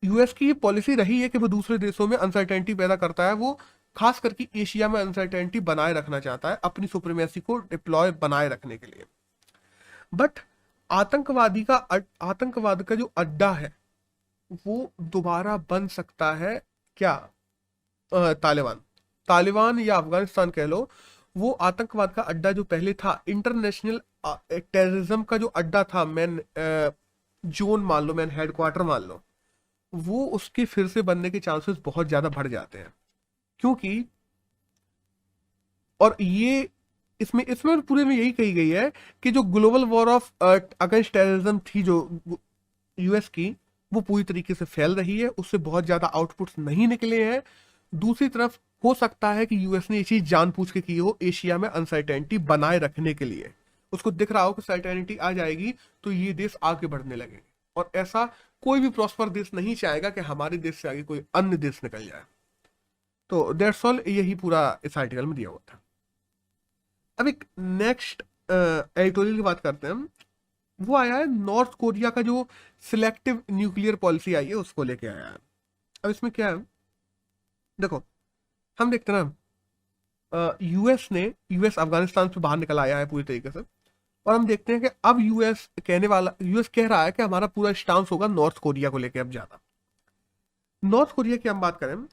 यूएस की ये पॉलिसी रही है कि वो दूसरे देशों में अनसर्टेनिटी पैदा करता है, वो खास करके एशिया में अनसर्टेनिटी बनाए रखना चाहता है अपनी सुप्रीमेसी को डिप्लॉय बनाए रखने के लिए। बट आतंकवाद का जो अड्डा है वो दोबारा बन सकता है क्या? तालिबान या अफगानिस्तान कह लो, वो आतंकवाद का अड्डा जो पहले था, इंटरनेशनल टेररिज्म का जो अड्डा था, मैन जोन मान लो, मैन हेडक्वार्टर मान लो, वो उसके फिर से बनने के चांसेस बहुत ज्यादा बढ़ जाते हैं। क्योंकि और ये इसमें इसमें पूरे में यही कही गई है कि जो global war of against terrorism थी जो यूएस की, वो पूरी तरीके से फैल रही है, उससे बहुत ज्यादा आउटपुट्स नहीं निकले हैं। दूसरी तरफ हो सकता है कि यूएस ने ये चीज जानबूझ के की हो एशिया में अनसर्टेनिटी बनाए रखने के लिए। उसको दिख रहा हो कि सर्टेनिटी आ जाएगी तो ये देश आगे बढ़ने लगेंगे, और ऐसा कोई भी प्रॉस्पर देश नहीं चाहेगा कि हमारे देश से आगे कोई अन्य देश निकल जाए। तो दैट्स ऑल, यही पूरा इस आर्टिकल में दिया हुआ था। अब एक नेक्स्ट एडिटोरियल की बात करते हैं हम। वो आया है नॉर्थ कोरिया का जो सिलेक्टिव न्यूक्लियर पॉलिसी आई है उसको लेके आया है। अब इसमें क्या है, देखो हम देखते हैं ना, यूएस अफगानिस्तान से बाहर निकल आया है पूरी तरीके से, और हम देखते हैं कि अब यूएस कह रहा है कि हमारा पूरा स्टांस होगा नॉर्थ कोरिया को लेके। अब ज्यादा नॉर्थ कोरिया की हम बात करें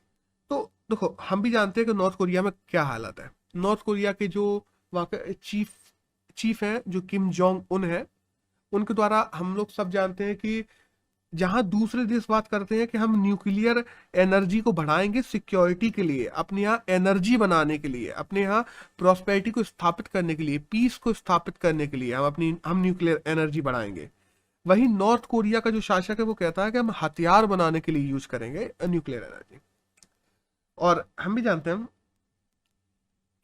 तो देखो हम भी जानते हैं कि नॉर्थ कोरिया में क्या हालत है। नॉर्थ कोरिया के जो वहाँ के चीफ हैं जो किम जोंग उन है, उनके द्वारा हम लोग सब जानते हैं कि जहां दूसरे देश बात करते हैं कि हम न्यूक्लियर एनर्जी को बढ़ाएंगे सिक्योरिटी के लिए, अपने यहाँ एनर्जी बनाने के लिए, अपने यहाँ प्रॉस्पेरिटी को स्थापित करने के लिए, पीस को स्थापित करने के लिए हम न्यूक्लियर एनर्जी बढ़ाएंगे। वहीं नॉर्थ कोरिया का जो शासक है वो कहता है कि हम हथियार बनाने के लिए यूज करेंगे न्यूक्लियर एनर्जी। और हम भी जानते हैं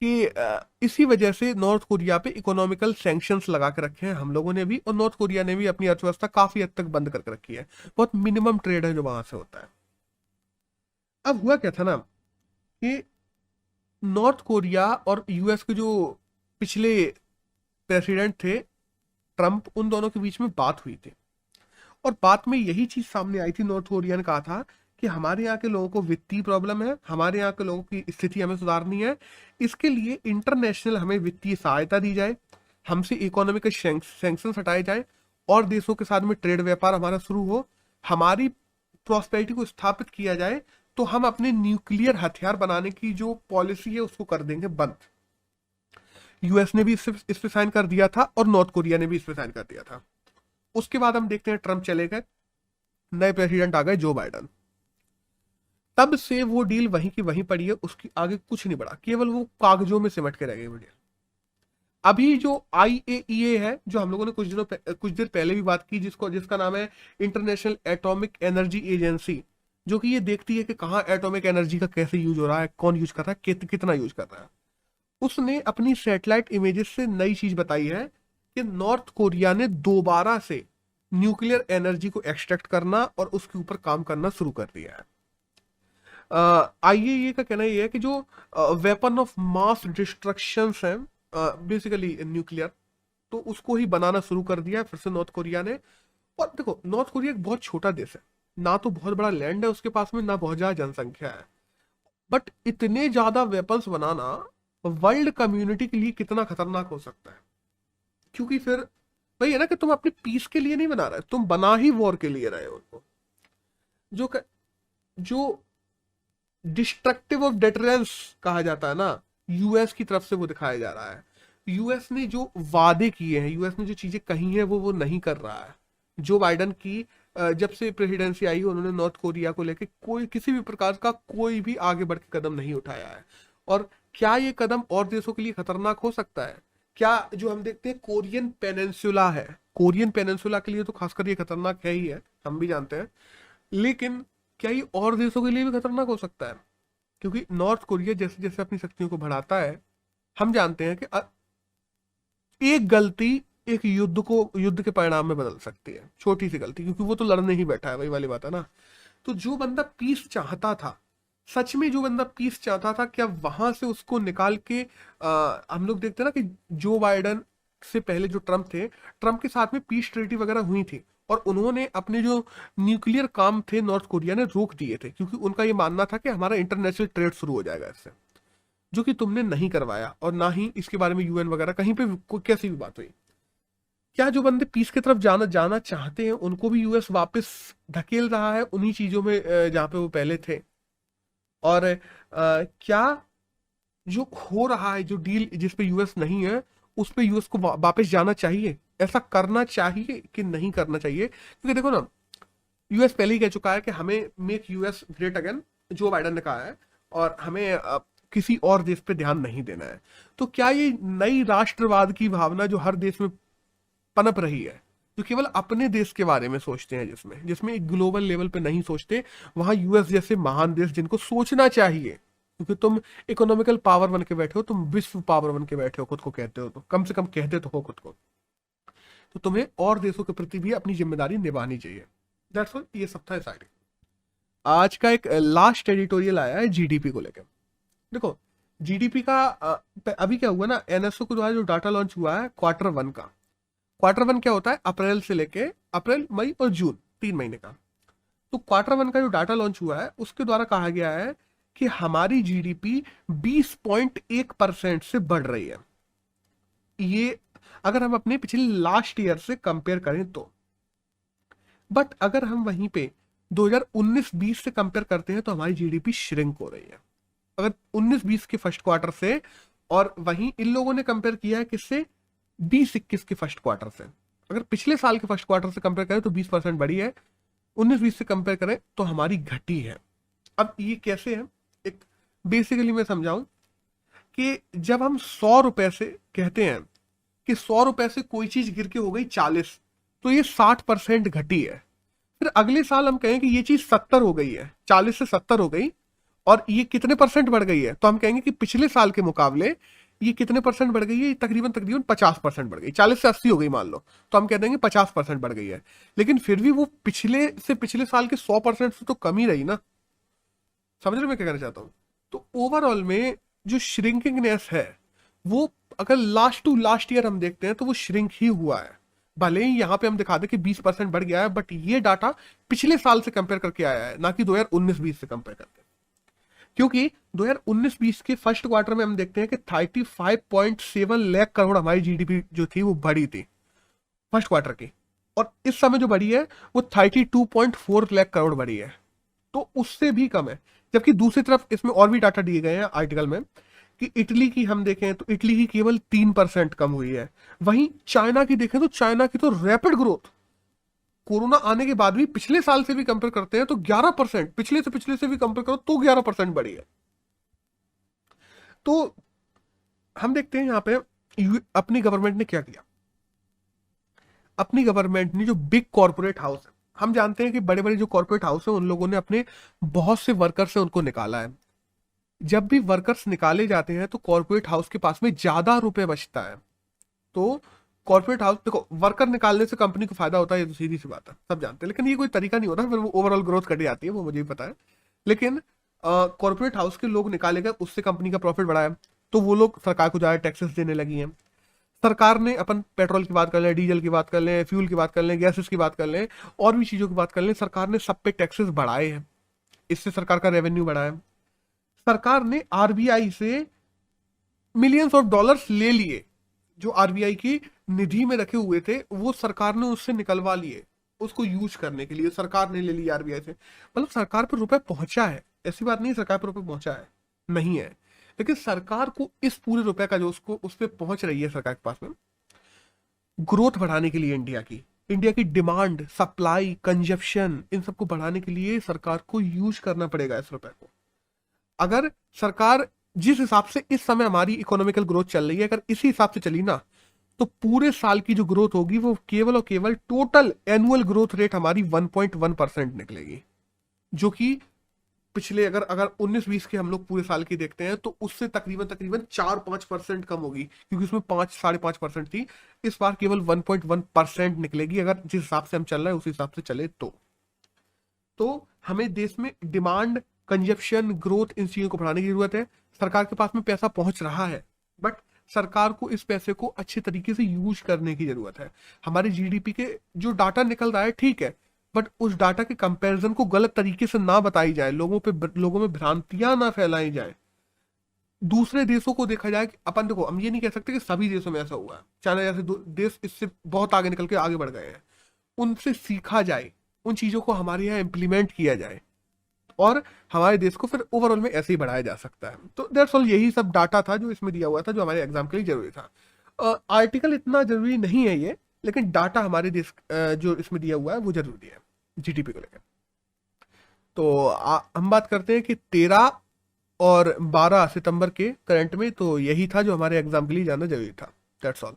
कि इसी वजह से नॉर्थ कोरिया पे इकोनॉमिकल सैंक्शंस लगा के रखे हैं हम लोगों ने भी, और नॉर्थ कोरिया ने भी अपनी अर्थव्यवस्था काफी हद तक बंद करके रखी है। बहुत मिनिमम ट्रेड है जो वहां से होता है। अब हुआ क्या था ना कि नॉर्थ कोरिया और यूएस के जो पिछले प्रेसिडेंट थे ट्रंप, उन दोनों के बीच में बात हुई थी, और बात में यही चीज सामने आई थी। नॉर्थ कोरिया ने कहा था कि हमारे यहाँ के लोगों को वित्तीय प्रॉब्लम है, हमारे यहाँ के लोगों की स्थिति हमें सुधारनी है, इसके लिए इंटरनेशनल हमें वित्तीय सहायता दी जाए, हमसे इकोनॉमिक सैंक्शन हटाए जाए, और देशों के साथ में ट्रेड व्यापार हमारा शुरू हो, हमारी प्रॉस्पेरिटी को स्थापित किया जाए, तो हम अपने न्यूक्लियर हथियार बनाने की जो पॉलिसी है उसको कर देंगे बंद। यूएस ने भी इस पे साइन कर दिया था और नॉर्थ कोरिया ने भी इस पे साइन कर दिया था। उसके बाद हम देखते हैं ट्रंप चले गए, नए प्रेसिडेंट आ गए जो बाइडन। तब से वो डील वहीं की वहीं पड़ी है, उसकी आगे कुछ नहीं बढ़ा, केवल वो कागजों में सिमट के रह गई वो डील। अभी जो IAEA है, जो हम लोगों ने कुछ देर पहले भी बात की, जिसका नाम है इंटरनेशनल एटॉमिक एनर्जी एजेंसी, जो कि ये देखती है कि कहाँ एटॉमिक एनर्जी का कैसे यूज हो रहा है, कौन यूज कर रहा है, कितना यूज कर रहा है। उसने अपनी सैटेलाइट इमेजेस से नई चीज बताई है कि नॉर्थ कोरिया ने दोबारा से न्यूक्लियर एनर्जी को एक्सट्रैक्ट करना और उसके ऊपर काम करना शुरू कर दिया है। आईएईए का कहना ये है कि जो वेपन ऑफ मास डिस्ट्रक्शन है, बेसिकली न्यूक्लियर, तो उसको ही बनाना शुरू कर दिया है फिर से नॉर्थ कोरिया ने। और देखो, नॉर्थ कोरिया एक बहुत छोटा देश है, ना तो बहुत बड़ा लैंड है उसके पास में, ना बहुत ज्यादा जनसंख्या है, बट इतने ज्यादा वेपन्स बनाना वर्ल्ड कम्युनिटी के लिए कितना खतरनाक हो सकता है। क्योंकि फिर वही है ना कि तुम अपने पीस के लिए नहीं बना रहे, तुम बना ही वॉर के लिए रहे हो उनको। जो जो डिस्ट्रक्टिव ऑफ डेटरेंस कहा जाता है ना, यूएस की तरफ से वो दिखाया जा रहा है। यूएस ने जो वादे किए हैं, यूएस ने जो चीजें कही हैं, वो नहीं कर रहा है। जो बाइडन की जब से प्रेसिडेंसी आई, उन्होंने नॉर्थ कोरिया को लेकर कोई किसी भी प्रकार का कोई भी आगे बढ़ के कदम नहीं उठाया है। और क्या ये कदम और देशों के लिए खतरनाक हो सकता है? क्या जो हम देखते हैं कोरियन पेनिनसुला है, कोरियन पेनिनसुला के लिए तो खासकर ये खतरनाक है ही है, हम भी जानते हैं, लेकिन क्या ये और देशों के लिए भी खतरनाक हो सकता है? क्योंकि नॉर्थ कोरिया जैसे जैसे अपनी शक्तियों को बढ़ाता है, हम जानते हैं कि एक गलती एक युद्ध के परिणाम में बदल सकती है, छोटी सी गलती, क्योंकि वो तो लड़ने ही बैठा है, वही वाली बात है ना। तो जो बंदा पीस चाहता था, सच में जो बंदा पीस चाहता था, क्या वहां से उसको निकाल के हम लोग देखते हैं ना कि जो बाइडन से पहले जो ट्रम्प थे, ट्रम्प के साथ में पीस ट्रीटी वगैरह हुई थी, और उन्होंने अपने जो न्यूक्लियर काम थे नॉर्थ कोरिया ने रोक दिए थे, क्योंकि उनका ये मानना था कि हमारा इंटरनेशनल ट्रेड शुरू हो जाएगा इससे, जो कि तुमने नहीं करवाया, और ना ही इसके बारे में यूएन वगैरह कहीं पे कोई कैसी भी बात हुई। क्या जो बंदे पीस की तरफ जाना जाना चाहते हैं, उनको भी यूएस वापस धकेल रहा है उन्हीं चीजों में जहां पे वो पहले थे? और क्या जो हो रहा है, जो डील जिस पे यूएस नहीं है, उस पे यूएस को वापस जाना चाहिए? ऐसा करना चाहिए कि नहीं करना चाहिए? क्योंकि देखो ना, यूएस पहले ही कह चुका है कि हमें मेक यूएस ग्रेट अगेन, जो बाइडन ने कहा है, और हमें किसी और देश पे ध्यान नहीं देना है। तो क्या ये नई राष्ट्रवाद की भावना जो हर देश में पनप रही है, जो केवल अपने देश के बारे में सोचते हैं, जिसमें जिसमें एक ग्लोबल लेवल पे नहीं सोचते, वहां यूएस जैसे महान देश जिनको सोचना चाहिए, क्योंकि तुम इकोनॉमिकल पावर बन के बैठे हो, तुम विश्व पावर बन के बैठे हो, खुद को कहते हो, तो कम से कम कहते तो हो खुद को, तो तुम्हें और देशों के प्रति भी अपनी जिम्मेदारी निभानी चाहिए। दैट्स ऑल, ये सब था इस आर्टिकल। आज का एक लास्ट एडिटोरियल आया है जीडीपी को लेकर। देखो, जीडीपी का अभी क्या हुआ ना, एनएसओ के द्वारा जो डाटा लॉन्च हुआ है क्वार्टर वन का, क्वार्टर वन क्या होता है, अप्रैल से लेके अप्रैल, मई और जून, 3 महीने का। तो क्वार्टर वन का जो डाटा लॉन्च हुआ है, उसके द्वारा कहा गया है कि हमारी जीडीपी 20.1% से बढ़ रही है। ये अगर हम अपने पिछले लास्ट ईयर से कंपेयर करें तो। बट अगर हम वहीं पे 2019-20 से कंपेयर करते हैं, तो हमारी जीडीपी श्रिंक हो रही है, अगर 19-20 के फर्स्ट क्वार्टर से। और वहीं इन लोगों ने कंपेयर किया है किससे, 20-21 के फर्स्ट क्वार्टर से। अगर पिछले साल के फर्स्ट क्वार्टर से कंपेयर करें तो 20% बढ़ी है, 19-20 से कंपेयर करें तो हमारी घटी है। अब ये कैसे है, एक बेसिकली मैं समझाऊं कि जब हम 100 रुपए से कहते हैं कि 100 रुपए से कोई चीज गिर के हो गई 40, तो ये 60% घटी है। फिर अगले साल हम कहें कि ये चीज 70 हो गई है, 40 से 70 हो गई, और ये कितने परसेंट बढ़ गई है, तो हम कहेंगे कि पिछले साल के मुकाबले ये कितने परसेंट बढ़ गई है, तकरीबन 50% बढ़ गई। 40 से 80 हो गई मान लो, तो हम कह देंगे 50% बढ़ गई है। लेकिन फिर भी वो पिछले साल के 100% से तो कम ही रही ना। समझ रहे मैं क्या कहना चाहता हूँ? तो ओवरऑल में जो श्रिंकिंगनेस है, वो अगर लास्ट टू लास्ट ईयर हम देखते हैं तो वो श्रिंक ही हुआ है। भले ही यहाँ पे हम दिखा दें कि 20% बढ़ गया है, बट ये डाटा पिछले साल से कंपेयर करके आया है, ना कि 2019-20 से कंपेयर करके। क्योंकि 2019-20 के फर्स्ट क्वार्टर में हम देखते हैं कि 35.7 लाख करोड़ हमारी जीडीपी जो थी वो बढ़ी थी फर्स्ट क्वार्टर की, और इस समय जो बढ़ी है वो 32.4 लाख करोड़ बढ़ी है, तो उससे भी कम है। जबकि दूसरी तरफ इसमें और भी डाटा दिए गए हैं आर्टिकल में कि इटली की हम देखें तो इटली की केवल 3% कम हुई है। वहीं चाइना की देखें तो चाइना की तो रैपिड ग्रोथ, कोरोना आने के बाद भी पिछले साल से भी कंपेयर करते हैं तो 11%, पिछले से भी कंपेयर करो तो 11% बढ़ी है। तो हम देखते हैं यहाँ पे अपनी गवर्नमेंट ने क्या किया। अपनी गवर्नमेंट ने जो बिग कॉर्पोरेट हाउस है, हम जानते हैं कि बड़े बड़े जो कॉर्पोरेट हाउस है, उन लोगों ने अपने बहुत से वर्कर से उनको निकाला है। जब भी वर्कर्स निकाले जाते हैं तो कॉर्पोरेट हाउस के पास में ज्यादा रुपए बचता है। तो कॉर्पोरेट हाउस, देखो, वर्कर निकालने से कंपनी को फायदा होता है, ये तो सीधी सी बात है, सब जानते हैं, लेकिन ये कोई तरीका नहीं होता, फिर वो ओवरऑल ग्रोथ कटी जाती है, वो मुझे भी पता है। लेकिन कॉर्पोरेट हाउस के लोग निकाले गए, उससे कंपनी का प्रॉफिट बढ़ा है, तो वो लोग सरकार को ज़्यादा टैक्सेस देने लगी हैं। सरकार ने अपन पेट्रोल की बात कर लें, डीजल की बात कर लें, फ्यूल की बात कर लें, गैसेस की बात कर लें, और भी चीज़ों की बात कर लें, सरकार ने सब पे टैक्सेस बढ़ाए हैं। इससे सरकार का रेवेन्यू बढ़ा है। सरकार ने आरबीआई से मिलियंस ऑफ डॉलर्स ले लिए, जो आरबीआई की निधि में रखे हुए थे, वो सरकार ने उससे निकलवा लिए, उसको यूज करने के लिए सरकार ने ले लिया आरबीआई से। मतलब सरकार पर रुपए पहुंचा है, ऐसी बात नहीं सरकार पर रुपए पहुंचा है, नहीं है, लेकिन सरकार को इस पूरे रुपए का जो उसको उस पर पहुंच रही है सरकार के पास में, ग्रोथ बढ़ाने के लिए, इंडिया की डिमांड, सप्लाई, कंजप्शन, इन सबको बढ़ाने के लिए सरकार को यूज करना पड़ेगा इस रुपए को। अगर सरकार जिस हिसाब से इस समय हमारी इकोनॉमिकल ग्रोथ चल रही है, अगर इसी हिसाब से चली ना, तो पूरे साल की जो ग्रोथ होगी वो केवल और केवल टोटल एनुअल ग्रोथ रेट हमारी 1.1% निकलेगी, जो कि पिछले अगर अगर 19-20 के हम लोग पूरे साल की देखते हैं तो उससे तकरीबन तकरीबन 4-5% कम होगी, क्योंकि उसमें 5-5.5% थी। इस बार केवल 1.1% निकलेगी, अगर जिस हिसाब से हम चल रहे हैं उस हिसाब से चले तो हमें देश में डिमांड, कंजप्शन, ग्रोथ, इन चीजों को बढ़ाने की जरूरत है। सरकार के पास में पैसा पहुंच रहा है, बट सरकार को इस पैसे को अच्छे तरीके से यूज करने की जरूरत है। हमारे जीडीपी के जो डाटा निकल रहा है ठीक है, बट उस डाटा के कंपैरिजन को गलत तरीके से ना बताई जाए, लोगों में भ्रांतियां ना फैलाई जाए। दूसरे देशों को देखा जाए कि अपन देखो, हम ये नहीं कह सकते कि सभी देशों में ऐसा हुआ है, चाइना जैसे देश इससे बहुत आगे निकल के आगे बढ़ गए हैं, उनसे सीखा जाए, उन चीजों को हमारे यहाँ इम्प्लीमेंट किया जाए, और हमारे देश को फिर ओवरऑल में ऐसे ही बढ़ाया जा सकता है। तो दैट्स ऑल, यही सब डाटा था जो इसमें दिया हुआ था, जो हमारे एग्जाम के लिए जरूरी था। आर्टिकल इतना जरूरी नहीं है ये, लेकिन डाटा हमारे देश जो इसमें दिया हुआ है वो जरूरी है जीडीपी को लेकर। तो हम बात करते हैं कि 13 और 12 सितंबर के करंट में, तो यही था जो हमारे एग्जाम के लिए जानना जरूरी था। That's all.